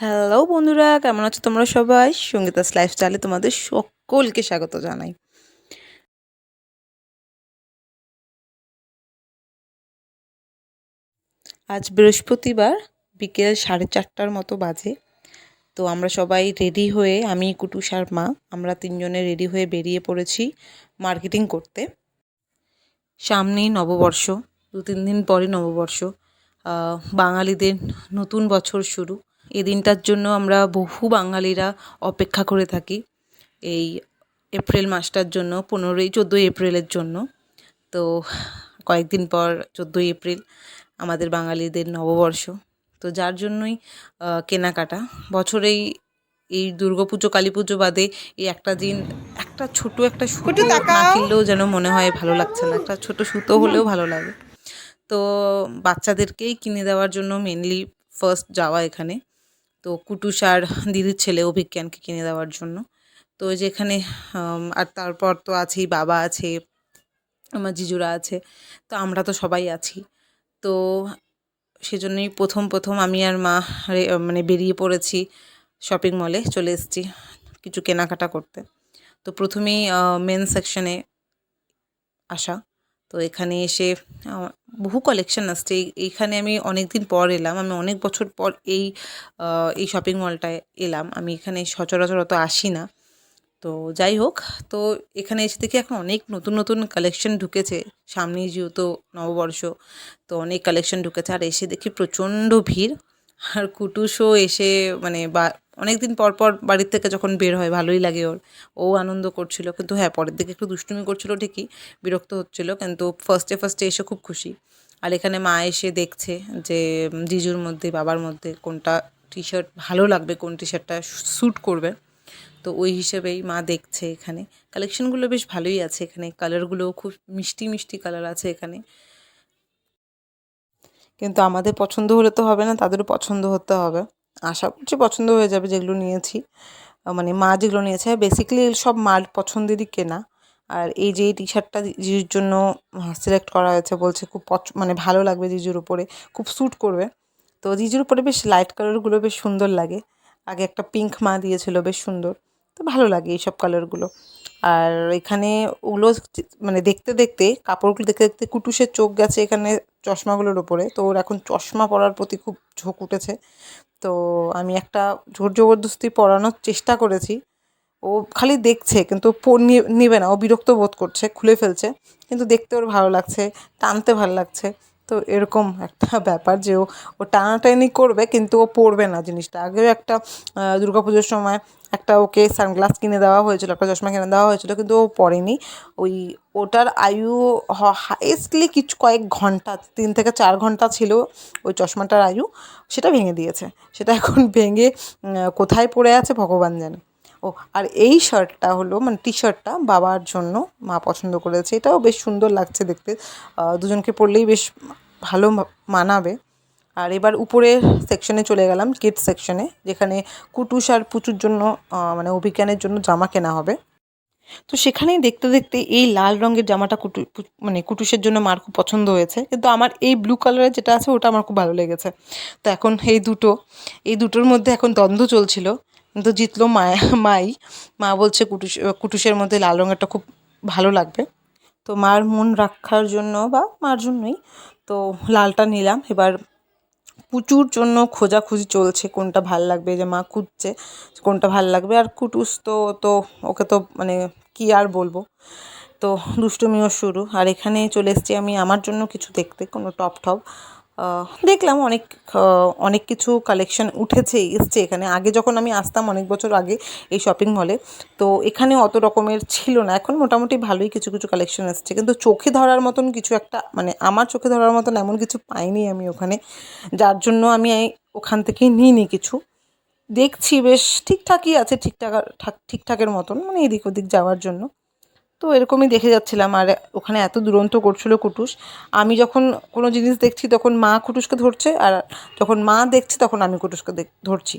Hello বন্ধুরা, কেমন আছো তোমরা সবাই? সঙ্গীতাস লাইফস্টাইলে তোমাদের সকলকে স্বাগত জানাই। আজ বৃহস্পতিবার বিকেল 4:30টার মতো বাজে। তো আমরা সবাই রেডি হয়ে, আমি, কুটুস আর মা, আমরা তিনজনে রেডি হয়ে বেরিয়ে পড়েছি মার্কেটিং করতে। সামনেই নববর্ষ, 2-3 দিন পরে নববর্ষ, বাঙালিদের নতুন বছর শুরু। এই দিনটার জন্য আমরা বহু বাঙালিরা অপেক্ষা করে থাকি, এই এপ্রিল মাসটার জন্য, 14ই এপ্রিলের জন্য। তো কয়েকদিন পর 14ই এপ্রিল আমাদের বাঙালিদের নববর্ষ। তো যার জন্যই কেনাকাটা বছরেই এই দুর্গাপুজো, কালী পুজো বাদে এই একটা দিন একটা ছোট একটা সুতো না কিনলেও যেন মনে হয় ভালো লাগছে না, একটা ছোট সুতো হলেও ভালো লাগে। তো বাচ্চাদেরকেই কিনে দেওয়ার জন্য মেনলি ফার্স্ট যাওয়া এখানে। তো কুটুস আর দিদির ছেলে অভিজ্ঞানকে কিনে দেওয়ার জন্য। তো যেখানে আর তারপর তো আছেই, বাবা আছে, আমার জিজুরা আছে, তো আমরা তো সবাই আছি। তো সেজন্যই প্রথম আমি আর মা মানে বেরিয়ে পড়েছি, শপিং মলে চলে এসেছি কিছু কেনাকাটা করতে। তো প্রথমেই মেন সেকশনে আসা। তো এখানে এসে বহু কালেকশন আসছে। এইখানে আমি অনেক দিন পর এলাম, আমি অনেক বছর পর এই শপিং মলটায় এলাম। আমি এখানে সচরাচর অত আসি না। তো যাই হোক, তো এখানে এসে দেখি এখন অনেক নতুন নতুন কালেকশন ঢুকেছে। সামনেই যেহেতু নববর্ষ, তো অনেক কালেকশন ঢুকেছে। আর এসে দেখি প্রচণ্ড ভিড়। আর কুটুসও এসে মানে অনেক দিন পর পর বাড়ির থেকে যখন বের হয় ভালোই লাগে ওর। ও আনন্দ করছিল, কিন্তু হ্যাঁ, পরের দিকে একটু দুষ্টুমি করছিল ঠিকই, বিরক্ত হচ্ছিল, কিন্তু ফার্স্টে এসে খুব খুশি। আর এখানে মা এসে দেখছে যে জিজুর মধ্যে, বাবার মধ্যে কোনটা টি শার্ট ভালো লাগবে, কোন টি শার্টটা স্যুট করবে। তো ওই হিসেবেই মা দেখছে। এখানে কালেকশনগুলো বেশ ভালোই আছে, এখানে কালারগুলোও খুব মিষ্টি মিষ্টি কালার আছে এখানে। কিন্তু আমাদের পছন্দ হলে তো হবে না, তাদেরও পছন্দ হতে হবে। আশা করছি পছন্দ হয়ে যাবে যেগুলো নিয়েছি, মানে মা যেগুলো নিয়েছে। বেসিক্যালি সব মার পছন্দেরই কেনা। আর এই যে এই টি শার্টটা জিজুর জন্য সিলেক্ট করা হয়েছে, বলছে খুব মানে ভালো লাগবে জিজুর উপরে, খুব স্যুট করবে। তো জিজুর উপরে বেশ লাইট কালারগুলো বেশ সুন্দর লাগে। আগে একটা পিঙ্ক মা দিয়েছিল, বেশ সুন্দর। তো ভালো লাগে এইসব কালারগুলো। আর এখানে ওগুলো মানে দেখতে দেখতে, কাপড়গুলো দেখতে দেখতে কুটুসের চোখ গেছে এখানে চশমাগুলোর ওপরে। তো ওর এখন চশমা পরার প্রতি খুব ঝোঁক উঠেছে। তো আমি একটা জোর জবরদস্তি পরানোর চেষ্টা করেছি। ও খালি দেখছে, কিন্তু নেবে না। ও বিরক্ত বোধ করছে, খুলে ফেলছে। কিন্তু দেখতে ওর ভালো লাগছে, টানতে ভালো লাগছে। তো এরকম একটা ব্যাপার যে ও টানাটানি করবে, কিন্তু ও পরবে না জিনিসটা। আগেও একটা দুর্গাপুজোর সময় একটা ওকে সানগ্লাস কিনে দেওয়া হয়েছিল, একটা চশমা কিনে দেওয়া হয়েছিল, কিন্তু ও পরেনি। ওটার আয়ু হাইয়েস্টলি কয়েক ঘন্টা, 3 থেকে 4 ঘন্টা ছিল ওই চশমাটার আয়ু। সেটা ভেঙে দিয়েছে। সেটা এখন ভেঙে কোথায় পড়ে আছে ভগবান জানে। ও আর এই শার্টটা হলো, মানে টি শার্টটা বাবার জন্য মা পছন্দ করেছে। এটাও বেশ সুন্দর লাগছে দেখতে, দুজনকে পরলেই বেশ ভালো মানাবে। আর এবার উপরের সেকশনে চলে গেলাম, কিডস সেকশনে, যেখানে কুটুস আর পুচুর জন্য মানে অভিজ্ঞানের জন্য জামা কেনা হবে। তো সেখানেই দেখতে দেখতে এই লাল রঙের জামাটা মানে কুটুসের জন্য মার খুব পছন্দ হয়েছে, কিন্তু আমার এই ব্লু কালারের যেটা আছে ওটা আমার খুব ভালো লেগেছে। তো এখন এই দুটোর মধ্যে এখন দ্বন্দ্ব চলছিল, কিন্তু জিতলো মাই। মা বলছে কুটুসের মধ্যে লাল রঙেরটা খুব ভালো লাগবে। তো মার মন রক্ষার জন্য বা মার জন্যই তো লালটা নিলাম। এবার পুচুর জন্য খোঁজাখুঁজি চলছে কোনটা ভাল লাগবে, যে মা খুঁজছে কোনটা ভাল লাগবে। আর কুটুস তো তো ওকে তো মানে কি আর বলবো, তো দুষ্টুমিও শুরু। আর এখানে চলে এসেছি আমি আমার জন্য কিছু দেখতে, কোনো টপ দেখলাম। অনেক কিছু কালেকশন এসছে এখানে। আগে যখন আমি আসতাম অনেক বছর আগে এই শপিং মলে, তো এখানে অত রকমের ছিল না। এখন মোটামুটি ভালোই কিছু কিছু কালেকশন এসছে, কিন্তু চোখে ধরার মতন কিছু একটা, মানে আমার চোখে ধরার মতন এমন কিছু পাইনি আমি ওখানে। যার জন্য আমি ওখান থেকে নিইনি কিছু। দেখছি বেশ ঠিকঠাকই আছে, ঠিকঠাকের মতন, মানে এদিক ওদিক যাওয়ার জন্য। তো এরকমই দেখে যাচ্ছিলাম। আর ওখানে এত দুরন্ত করছিল কুটুস। আমি যখন কোনো জিনিস দেখছি তখন মা কুটুসকে ধরছে, আর যখন মা দেখছে তখন আমি কুটুসকে ধরছি।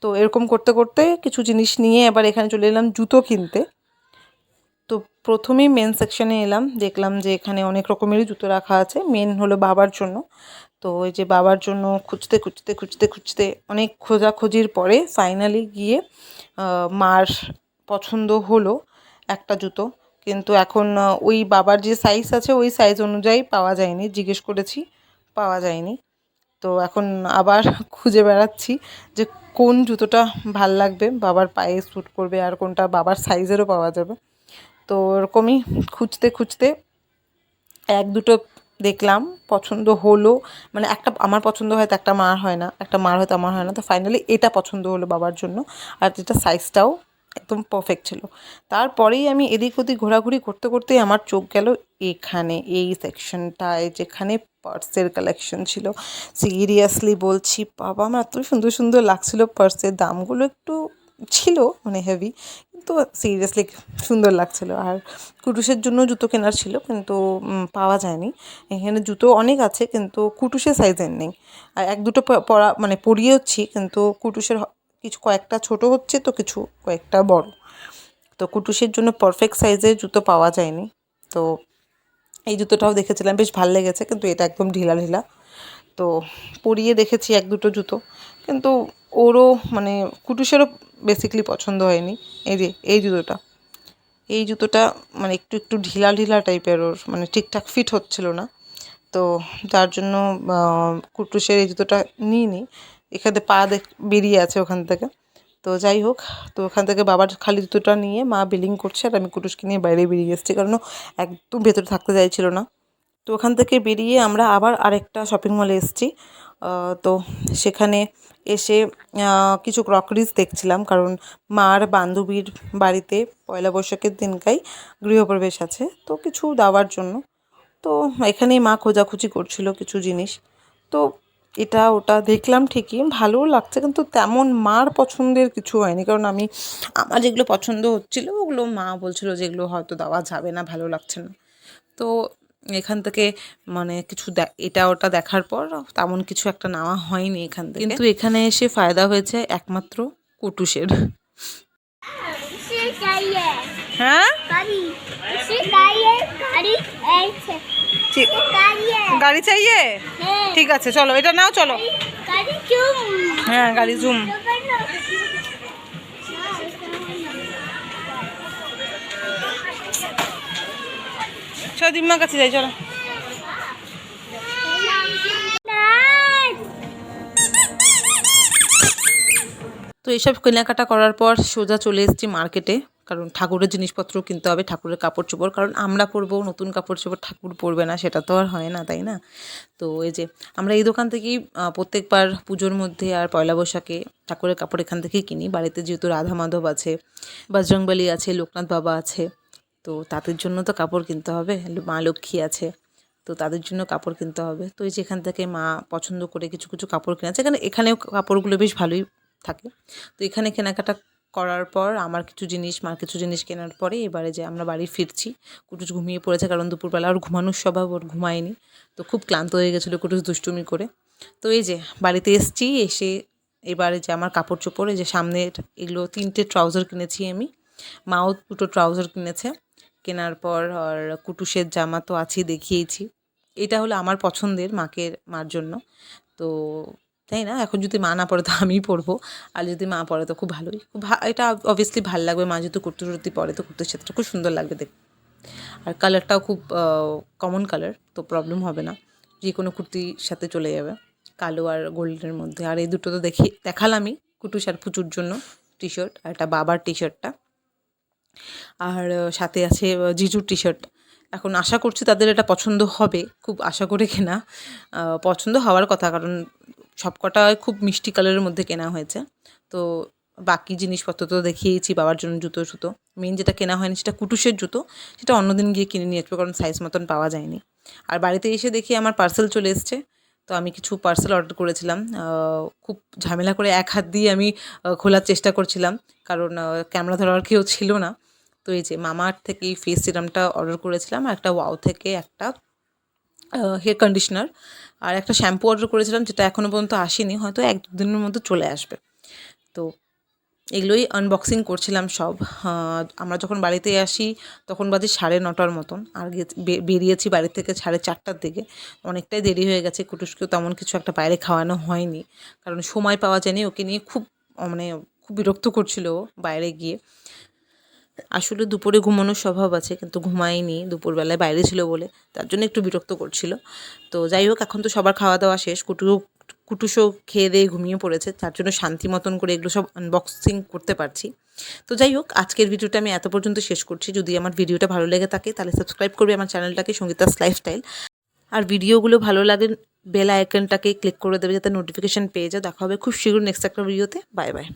তো এরকম করতে করতে কিছু জিনিস নিয়ে এবার এখানে চলে এলাম জুতো কিনতে। তো প্রথমেই মেন সেকশনে এলাম, দেখলাম যে এখানে অনেক রকমেরই জুতো রাখা আছে। মেন হলো বাবার জন্য। তো ওই যে বাবার জন্য খুঁজতে খুঁজতে খুঁজতে খুঁজতে অনেক খোঁজাখুঁজির পরে ফাইনালি গিয়ে মার পছন্দ হলো একটা জুতো। কিন্তু এখন ওই বাবার যে সাইজ আছে ওই সাইজ অনুযায়ী পাওয়া যায়নি, জিজ্ঞেস করেছি পাওয়া যায়নি। তো এখন আবার খুঁজে বেড়াচ্ছি যে কোন জুতোটা ভাল লাগবে, বাবার পায়ে স্যুট করবে, আর কোনটা বাবার সাইজেরও পাওয়া যাবে। তো এরকমই খুঁজতে খুঁজতে এক দুটো দেখলাম, পছন্দ হলো, মানে একটা আমার পছন্দ হয় তো একটা মার হয় না, একটা মার হয়তো আমার হয় না। তো ফাইনালি এটা পছন্দ হলো বাবার জন্য, আর যেটা সাইজটাও একদম পারফেক্ট ছিল। তারপরেই আমি এদিক ওদিক ঘোরাঘুরি করতে করতেই আমার চোখ গেল এখানে, এই সেকশনটায় যেখানে পার্সের কালেকশন ছিল। সিরিয়াসলি বলছি বাবা, আমার এত সুন্দর সুন্দর লাগছিল পার্সের, দামগুলো একটু ছিল মানে হেভি, কিন্তু সিরিয়াসলি সুন্দর লাগছিলো। আর কুটুসের জন্য জুতো কেনার ছিল কিন্তু পাওয়া যায়নি। এখানে জুতো অনেক আছে কিন্তু কুটুসের সাইজের নেই। আর এক দুটো পরা মানে পরিয়েওছি, কিন্তু কুটুসের কিছু কয়েকটা ছোট হচ্ছে তো কিছু কয়েকটা বড়। তো কুটুসের জন্য পারফেক্ট সাইজের জুতো পাওয়া যায়নি। তো এই জুতোটাও দেখেছিলাম, বেশ ভালো লেগেছে, কিন্তু এটা একদম ঢিলা ঢিলা। তো পরিয়ে দেখেছি এক দুটো জুতো, কিন্তু ওরও মানে কুটুসেরও বেসিকলি পছন্দ হয়নি। এই যে এই জুতোটা মানে একটু একটু ঢিলা ঢিলা টাইপের, ওর মানে ঠিকঠাক ফিট হচ্ছিল না। তো যার জন্য কুটুসের এই জুতোটা নিইনি। এখানে পা বেরিয়ে আছে ওখান থেকে। তো যাই হোক, তো ওখান থেকে বাবার খালি জুতোটা নিয়ে মা বিলিং করছে, আর আমি কুটুসকে নিয়ে বাইরে বেরিয়ে এসেছি, কারণ একদম ভেতরে থাকতে চাইছিল না। তো ওখান থেকে বেরিয়ে আমরা আবার আরেকটা শপিং মলে এসেছি। তো সেখানে এসে কিছু ক্রকারিজ দেখছিলাম, কারণ মার বান্ধবীর বাড়িতে পয়লা বৈশাখের দিনকাই গৃহপ্রবেশ আছে, তো কিছু দেওয়ার জন্য। তো এখানেই মা খোঁজাখুঁজি করছিল কিছু জিনিস। তো এটা ওটা দেখলাম ঠিকই, ভালোও লাগছে, কিন্তু তেমন মার পছন্দের কিছু হয়নি, কারণ আমার যেগুলো পছন্দ হচ্ছিলো ওগুলো মা বলছিল যে এগুলো হয়তো দেওয়া যাবে না, ভালো লাগছে না। তো এখান থেকে মানে কিছু এটা ওটা দেখার পর তেমন কিছু একটা নেওয়া হয়নি এখান থেকে। কিন্তু এখানে এসে ফায়দা হয়েছে একমাত্র কুটুসের। হ্যাঁ, গাড়ি চাইয়ে, ঠিক আছে চলো এটা নাও, চলো। হ্যাঁ গাড়ি জুম। চলো দিম্মার কাছে যাই, চলো। তো এইসব কেনাকাটা করার পর সোজা চলে এসেছি মার্কেটে, কারণ ঠাকুরের জিনিসপত্র কিনতে হবে, ঠাকুরের কাপড় চোপড়, কারণ আমরা পরবো নতুন কাপড় চোপড়, ঠাকুর পরবে না, সেটা তো আর হয় না, তাই না? তো এই যে আমরা এই দোকান থেকেই প্রত্যেকবার পুজোর মধ্যে আর পয়লা বৈশাখে ঠাকুরের কাপড় এখান থেকেই কিনি। বাড়িতে যেহেতু রাধা মাধব আছে, বজরংবলী আছে, লোকনাথ বাবা আছে, তো তাদের জন্য তো কাপড় কিনতে হবে, মা লক্ষ্মী আছে, তো তাদের জন্য কাপড় কিনতে হবে। তো এই যে এখান থেকে মা পছন্দ করে কিছু কিছু কাপড় কিনেছে, এখানেও কাপড়গুলো বেশ ভালোই থাকে। তো এখানে কেনাকাটা করার পর আমার কিছু জিনিস, মার কিছু জিনিস কেনার পরে এবারে যে আমরা বাড়ি ফিরছি। কুটুস ঘুমিয়ে পড়েছে, কারণ দুপুরবেলা ওর ঘুমানোর স্বভাব, ওর ঘুমায়নি, তো খুব ক্লান্ত হয়ে গেছিলো কুটুস দুষ্টুমি করে। তো এই যে বাড়িতে এসছি, এসে এবারে যে আমার কাপড় চোপড়, এই যে সামনের এগুলো 3টে ট্রাউজার কিনেছি আমি, মাও 2টো ট্রাউজার কিনেছে। কেনার পর আর কুটুসের জামা তো আছেই, দেখিয়েছি। এটা হলো আমার পছন্দের মার জন্য। তো তাই না, এখন যদি মা না পরে তো আমিই পরবো, আর যদি মা পরে তো খুব ভালোই, এটা অবভিয়াসলি ভালো লাগবে। মা যেহেতু কুর্তি টুর্তি পরে, তো কুর্তির সাথে খুব সুন্দর লাগবে দেখতে, আর কালারটাও খুব কমন কালার, তো প্রবলেম হবে না, যে কোনো কুর্তির সাথে চলে যাবে, কালো আর গোল্ডেনের মধ্যে। আর এই দুটো তো দেখালামই, কুটুস আর পুচুর জন্য টি শার্ট, আর একটা বাবার টি শার্টটা, আর সাথে আছে জিজুর টি শার্ট। এখন আশা করছি তাদের এটা পছন্দ হবে, খুব আশা করে কেনা, পছন্দ হওয়ার কথা, কারণ সবকটাই খুব মিষ্টি কালারের মধ্যে কেনা হয়েছে। তো বাকি জিনিসপত্র তো দেখিয়েছি, বাবার জন্য জুতো সুতো, মেন যেটা কেনা হয়নি সেটা কুটুসের জুতো, সেটা অন্যদিন গিয়ে কিনে নিয়ে আসবো, কারণ সাইজ মতন পাওয়া যায়নি। আর বাড়িতে এসে দেখি আমার পার্সেল চলে এসছে। তো আমি কিছু পার্সেল অর্ডার করেছিলাম, খুব ঝামেলা করে এক হাত দিয়ে আমি খোলার চেষ্টা করছিলাম, কারণ ক্যামেরা ধরার কেউ ছিল না। তো এই যে মামাআর্থ থেকে এই ফেস সিরামটা অর্ডার করেছিলাম, আর একটা ওয়াও থেকে একটা হেয়ার কন্ডিশনার, আর একটা শ্যাম্পু অর্ডার করেছিলাম, যেটা এখনও পর্যন্ত আসেনি, হয়তো 1-2 দিনের মধ্যে চলে আসবে। তো এগুলোই আনবক্সিং করছিলাম সব। আমরা যখন বাড়িতে আসি তখন বাজে 9:30 মতন, আর বেরিয়েছি বাড়ি থেকে 4:30টার দিকে। অনেকটাই দেরি হয়ে গেছে। কুটুসকেও তেমন কিছু একটা বাইরে খাওয়ানো হয়নি, কারণ সময় পাওয়া যায়নি। ওকে নিয়ে খুব মানে খুব বিরক্ত করছিল ও বাইরে গিয়ে। আসলে দুপুরে ঘুমানোর স্বভাব আছে, কিন্তু ঘুমায়নি, দুপুরবেলায় বাইরে ছিল বলে, তার জন্য একটু বিরক্ত করছিল। তো যাই হোক, এখন তো সবার খাওয়া দাওয়া শেষ। কুটুসও খেয়ে দিয়ে ঘুমিয়ে পড়েছে, তার জন্য শান্তি মতন করে এগুলো সব আনবক্সিং করতে পারছি। তো যাই হোক, আজকের ভিডিওটা আমি এত পর্যন্ত শেষ করছি। যদি আমার ভিডিওটা ভালো লেগে থাকে তাহলে সাবস্ক্রাইব করবে আমার চ্যানেলটাকে, সঙ্গীতাস লাইফস্টাইল। আর ভিডিওগুলো ভালো লাগে বেল আইকনটাকে ক্লিক করে দেবে, যাতে নোটিফিকেশান পেয়ে যাও। দেখা হবে খুব শীঘ্র নেক্সট একটা ভিডিওতে। Bye bye.